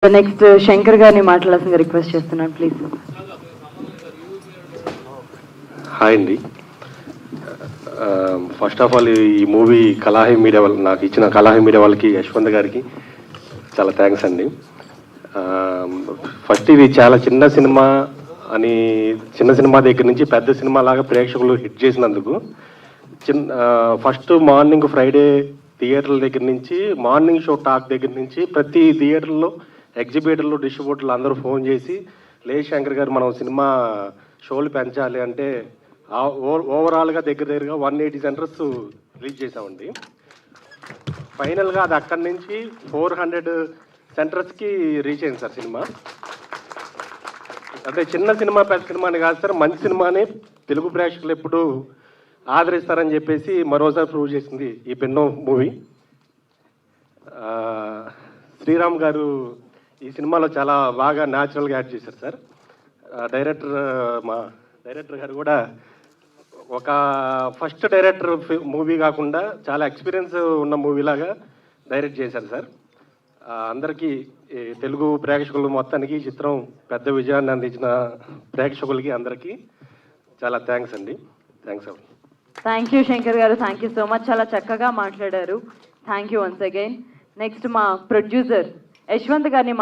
Next Shankar గారిని మాట్లాడాల్సిందిగా request చేస్తున్నాను ప్లీజ్. హాయ్ అండి. ఫస్ట్ ఆఫ్ ఆల్ ఈ మూవీ కలాహి మీడియా వాళ్ళు నాకు ఇచ్చిన కలాహి మీడియా వాళ్ళకి యశ్వంత్ గారికి చాలా థ్యాంక్స్ అండి. ఫస్ట్ ఇది చాలా చిన్న సినిమా అని చిన్న సినిమా దగ్గర నుంచి పెద్ద సినిమా లాగా ప్రేక్షకులు హిట్ చేసినందుకు ఫస్ట్ మార్నింగ్ ఫ్రైడే థియేటర్ల దగ్గర నుంచి మార్నింగ్ షో టాక్ దగ్గర నుంచి ప్రతి థియేటర్లో ఎగ్జిబిటర్లు డిస్ట్రిబ్యూటర్లు అందరూ ఫోన్ చేసి శంకర్ గారు మనం సినిమా షోలు పెంచాలి అంటే ఓవరాల్గా దగ్గరగా 180 సెంటర్స్ రిలీజ్ చేసామండి. ఫైనల్గా అది అక్కడి నుంచి 400 సెంటర్స్కి రీచ్ అయింది సార్ సినిమా. అంటే చిన్న సినిమా పెద్ద సినిమా అని కాదు సార్, మంచి సినిమాని తెలుగు ప్రేక్షకులు ఎప్పుడు ఆదరిస్తారని చెప్పేసి మరోసారి ప్రూవ్ చేసింది ఈ పెన్నో మూవీ. శ్రీరామ్ గారు ఈ సినిమాలో చాలా బాగా న్యాచురల్గా యాడ్ చేశారు సార్. మా డైరెక్టర్ గారు కూడా ఒక ఫస్ట్ డైరెక్టర్ మూవీ కాకుండా చాలా ఎక్స్పీరియన్స్ ఉన్న మూవీలాగా డైరెక్ట్ చేశారు సార్. అందరికీ తెలుగు ప్రేక్షకులు మొత్తానికి ఈ చిత్రం పెద్ద విజయాన్ని అందించిన ప్రేక్షకులకి అందరికీ చాలా థ్యాంక్స్ అండి. థ్యాంక్స్ అండి. థ్యాంక్ యూ శంకర్ గారు, థ్యాంక్ యూ సో మచ్, చాలా చక్కగా మాట్లాడారు. Thank you once again. Next మా ప్రొడ్యూసర్ యశ్వంత్ గారిని